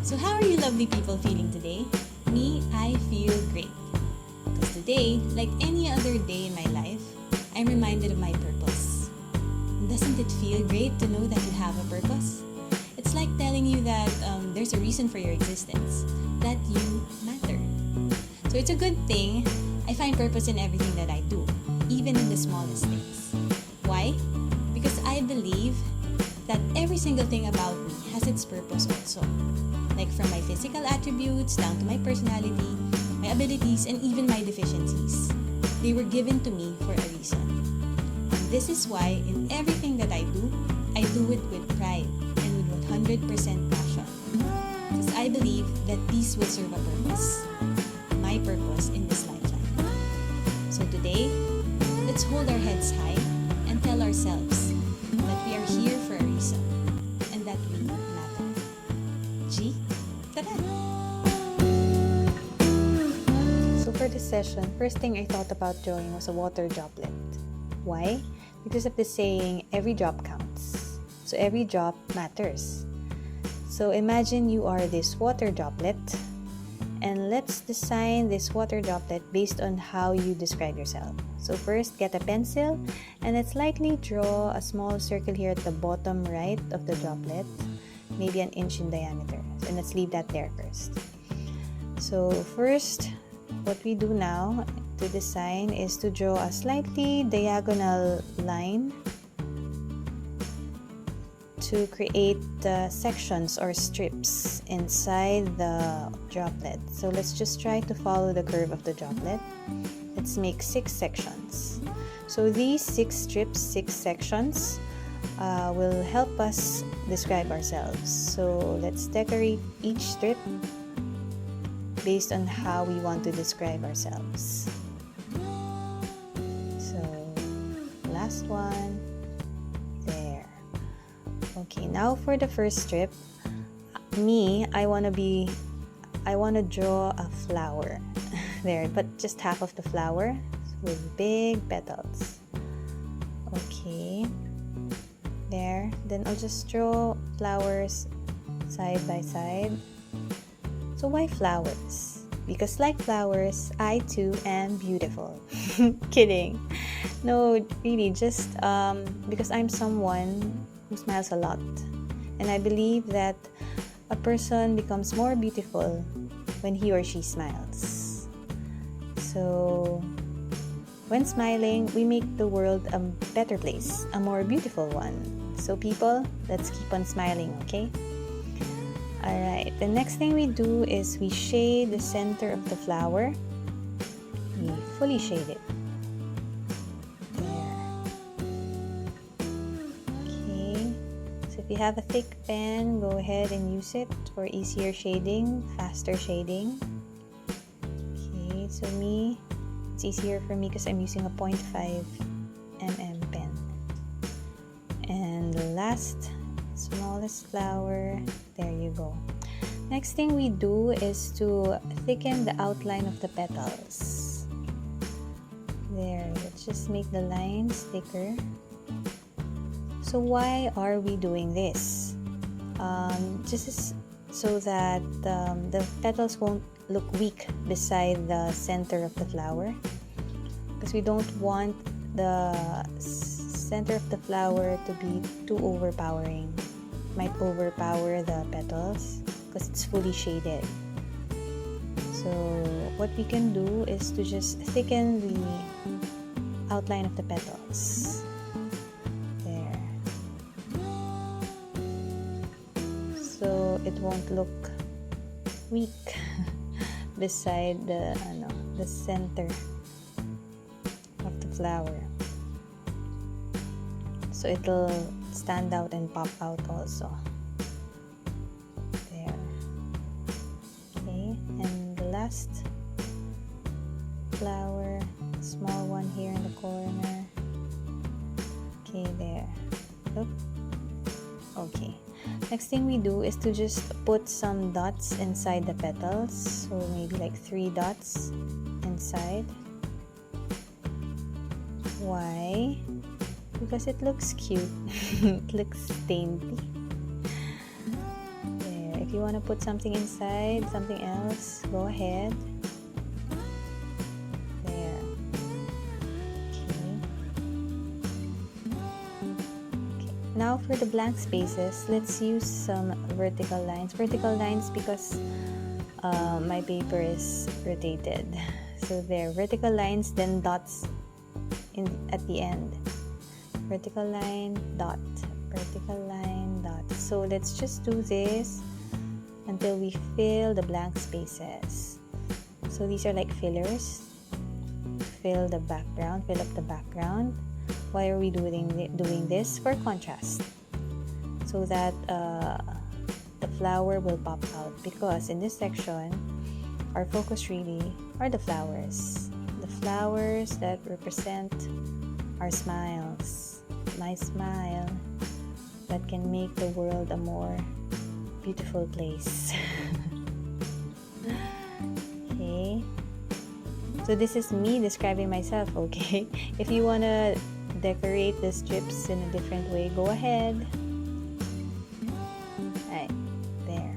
So how are you lovely people feeling today? Me, I feel great. Because today, like any other day in my life, I'm reminded of my purpose. Doesn't it feel great to know that you have a purpose? It's like telling you that there's a reason for your existence, that you matter. So it's a good thing I find purpose in everything that I do, even in the smallest things. Why? Because I believe that every single thing about me has its purpose also. Like from my physical attributes down to my personality, my abilities, and even my deficiencies. They were given to me for a reason. And this is why in everything that I do it with pride and with 100% passion. Because I believe that these will serve a purpose. My purpose in this lifetime. So today, let's hold our heads high and tell ourselves that we are here for a reason and that we matter. G, tada! So for this session, first thing I thought about drawing was a water droplet. Why? Because of the saying, every drop counts. So every drop matters. So imagine you are this water droplet, and let's design this water droplet based on how you describe yourself. So first, get a pencil and let's lightly draw a small circle here at the bottom right of the droplet, maybe an inch in diameter. And let's leave that there first. So first, what we do now to design is to draw a slightly diagonal line to create sections or strips inside the droplet. So let's just try to follow the curve of the droplet. Let's make 6 sections. So these 6 strips, 6 sections will help us describe ourselves. So let's decorate each strip based on how we want to describe ourselves. So last one. Okay, now for the first strip, I want to draw a flower there, but just half of the flower with big petals. Okay, there. Then I'll just draw flowers side by side. So why flowers? Because like flowers, I too am beautiful. Kidding. No, really, just because I'm someone who smiles a lot, and I believe that a person becomes more beautiful when he or she smiles. So when smiling, we make the world a better place, a more beautiful one. So people, let's keep on smiling, okay? Alright, the next thing we do is we shade the center of the flower. We fully shade it. If you have a thick pen, go ahead and use it for easier shading, faster shading. Okay, so it's easier for me because I'm using a 0.5 mm pen. And the last, smallest flower, there you go. Next thing we do is to thicken the outline of the petals. There, let's just make the lines thicker. So why are we doing this? Just so that the petals won't look weak beside the center of the flower. Because we don't want the center of the flower to be too overpowering. It might overpower the petals because it's fully shaded. So what we can do is to just thicken the outline of the petals. So it won't look weak beside the center of the flower. So it'll stand out and pop out also. There. Okay, and the last flower, small one here in the corner. Okay, there. Look. Okay. Next thing we do is to just put some dots inside the petals. So maybe like 3 dots inside. Why? Because it looks cute. It looks dainty. There. If you want to put something inside, something else, go ahead. There. Okay. Now for the blank spaces, let's use some vertical lines. Vertical lines because my paper is rotated. So there, vertical lines, then dots at the end. Vertical line, dot. Vertical line, dot. So let's just do this until we fill the blank spaces. So these are like fillers to fill the background, fill up the background. Why are we doing this? For contrast, so that the flower will pop out, because in this section our focus really are the flowers that represent our smiles. My smile that can make the world a more beautiful place. Okay, so this is me describing myself. Okay, if you want to decorate the strips in a different way, go ahead. Right there.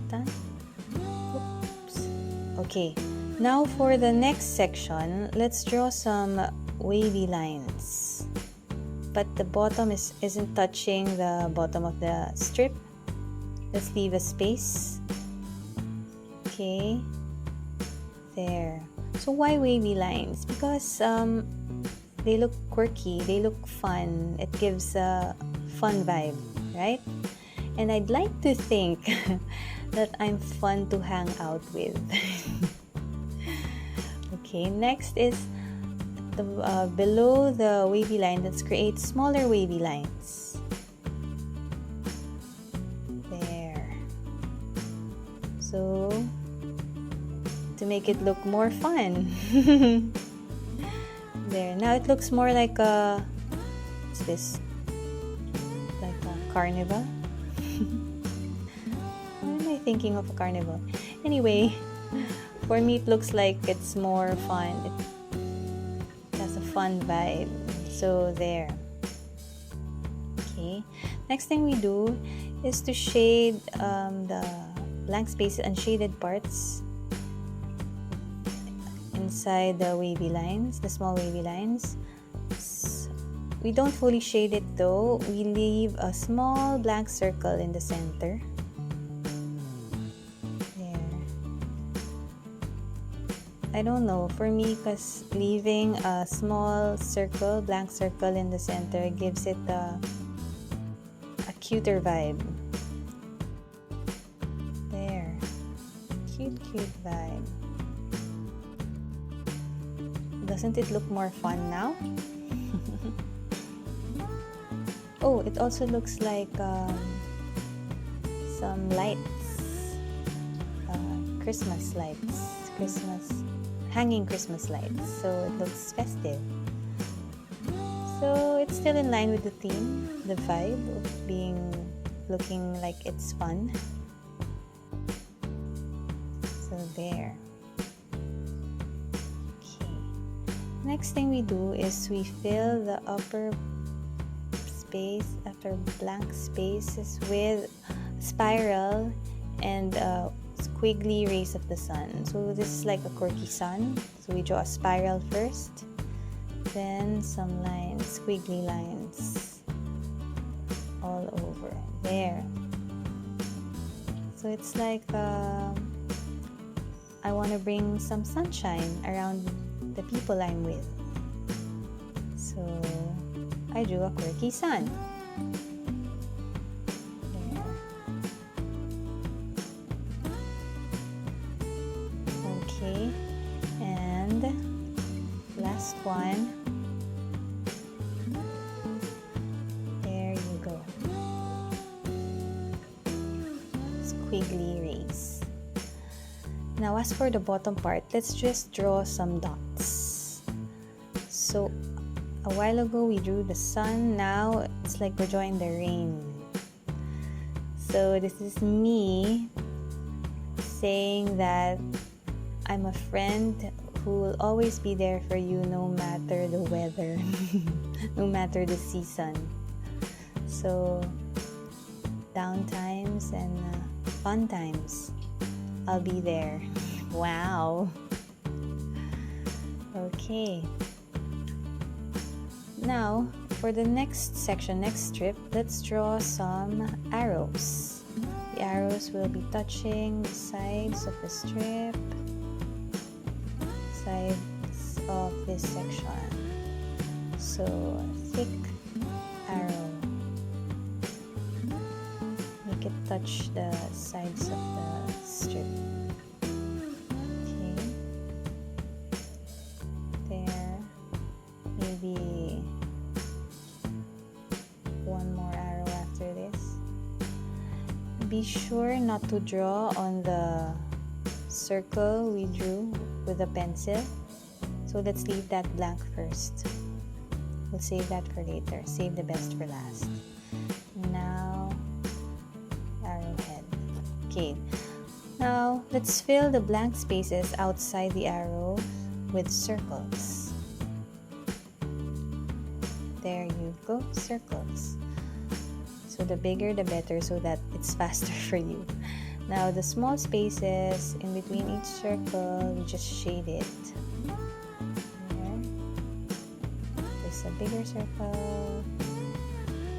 Done. Oops. Okay, now for the next section, let's draw some wavy lines, but the bottom isn't touching the bottom of the strip. Let's leave a space. Okay, there. So why wavy lines? Because they look quirky, they look fun. It gives a fun vibe, right? And I'd like to think that I'm fun to hang out with. Okay, next is the below the wavy line. Let's create smaller wavy lines. There. So to make it look more fun. There. Now it looks more like a, what's this? Like a carnival? Why am I thinking of a carnival? Anyway, for me it looks like it's more fun. It has a fun vibe. So there. Okay. Next thing we do is to shade the blank spaces and shaded parts inside the wavy lines, the small wavy lines. We don't fully shade it though. We leave a small blank circle in the center. There. I don't know, for me, because leaving a small circle, blank circle in the center gives it a cuter vibe. There. Cute vibe. Doesn't it look more fun now? Oh, it also looks like some lights, Christmas lights, hanging Christmas lights. So it looks festive. So it's still in line with the theme, the vibe of looking like it's fun. So there. Next thing we do is we fill the upper space after blank spaces with spiral and squiggly rays of the sun. So this is like a quirky sun. So we draw a spiral first, then some lines, squiggly lines all over there. So it's like I want to bring some sunshine around the people I'm with. So I drew a quirky sun. There. Okay, and last one. There you go. Squiggly rays. Now as for the bottom part, let's just draw some dots. So a while ago we drew the sun, now it's like we're drawing the rain. So this is me saying that I'm a friend who will always be there for you no matter the weather, no matter the season. So down times and fun times, I'll be there. Wow. Okay. Now, for the next section, next strip, let's draw some arrows. The arrows will be touching the sides of the strip, sides of this section. So, thick arrow. Make it touch the sides of the strip. Okay. There. Maybe one more arrow after this. Be sure not to draw on the circle we drew with a pencil. So let's leave that blank first. We'll save that for later. Save the best for last. Now, arrowhead. Okay. Now, let's fill the blank spaces outside the arrow with circles. There you go, circles. So the bigger the better, so that it's faster for you. Now the small spaces in between each circle, we just shade it. There. There's a bigger circle.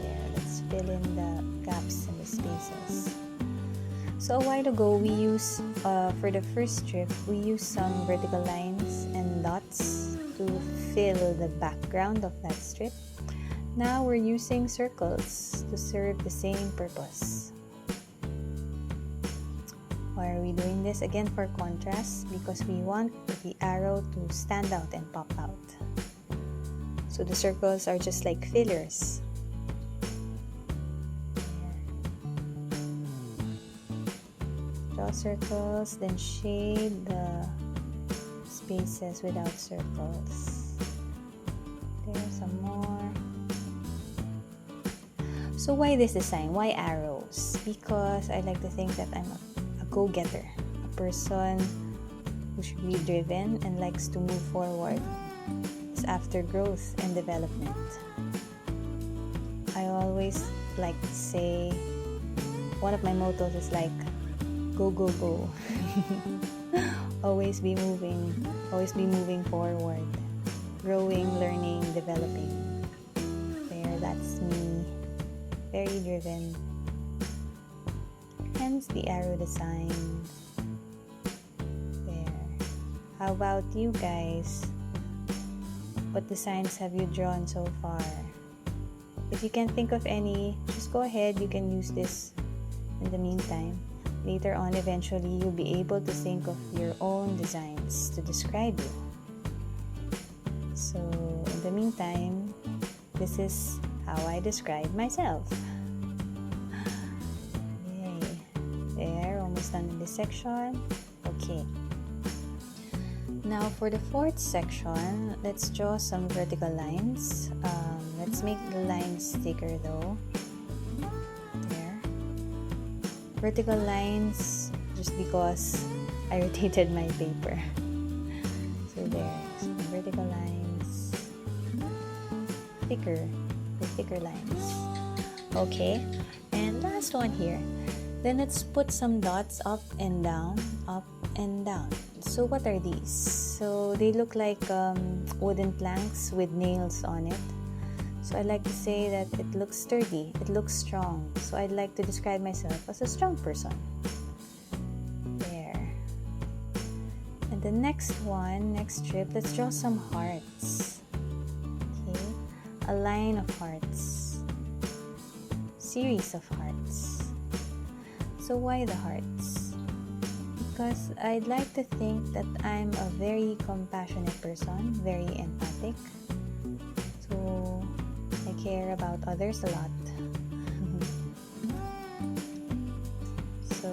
There, let's fill in the gaps and the spaces. So a while ago, we used, for the first strip, we used some vertical lines and dots to fill the background of that strip. Now we're using circles to serve the same purpose. Why are we doing this? Again, for contrast, because we want the arrow to stand out and pop out. So the circles are just like fillers. Draw circles, then shade the spaces without circles. There's some more. So why this design? Why arrows? Because I like to think that I'm a go-getter, a person who should be driven and likes to move forward. It's after growth and development. I always like to say, one of my mottos is like, go, go, go. Always be moving forward. Growing, learning, developing. There, that's me. Very driven. Hence the arrow design. There. How about you guys? What designs have you drawn so far? If you can't think of any, just go ahead. You can use this in the meantime. Later on, eventually, you'll be able to think of your own designs to describe you. So, in the meantime, this is how I describe myself. Yay. There, almost done in this section. Okay. Now for the fourth section, let's draw some vertical lines. Let's make the lines thicker though. There. Vertical lines just because I rotated my paper. So there, some vertical lines. Thicker. The thicker lines. Okay, and last one here. Then let's put some dots up and down, up and down. So what are these? So they look like wooden planks with nails on it. So I like to say that it looks sturdy, it looks strong. So I'd like to describe myself as a strong person. There. And the next one, next strip, let's draw some hearts. A line of hearts, series of hearts. So why the hearts? Because I'd like to think that I'm a very compassionate person, very empathic. So I care about others a lot. So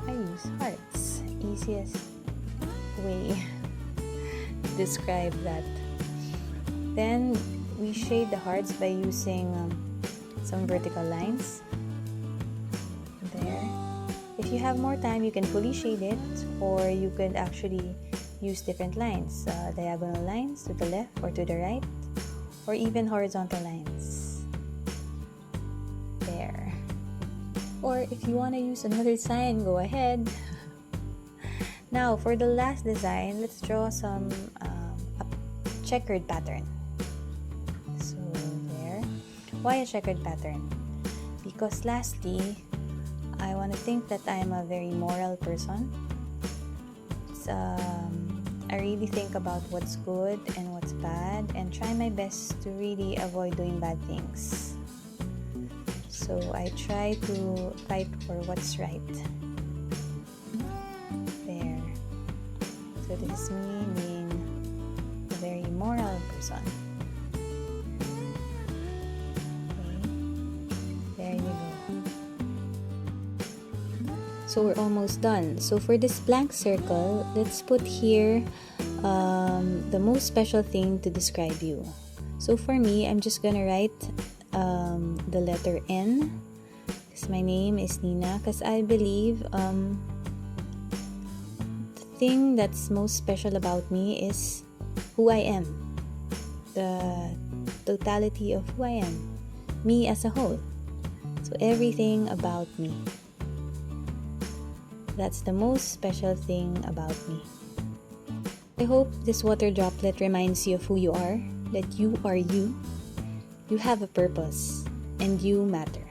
I use hearts. Easiest way to describe that. Then we shade the hearts by using some vertical lines. There. If you have more time, you can fully shade it, or you could actually use different lines, diagonal lines to the left or to the right, or even horizontal lines. There. Or if you want to use another sign, go ahead. Now, for the last design, let's draw some a checkered pattern. So, there. Why a checkered pattern? Because lastly, I want to think that I'm a very moral person. I really think about what's good and what's bad and try my best to really avoid doing bad things. So I try to fight for what's right. There. So this is me being a very moral person. Okay. There you go. So we're almost done. So for this blank circle, let's put here the most special thing to describe you. So for me, I'm just gonna write the letter N, because my name is Nina, because I believe the thing that's most special about me is who I am, the totality of who I am, me as a whole. So everything about me. That's the most special thing about me. I hope this water droplet reminds you of who you are, that you are you. You have a purpose, and you matter.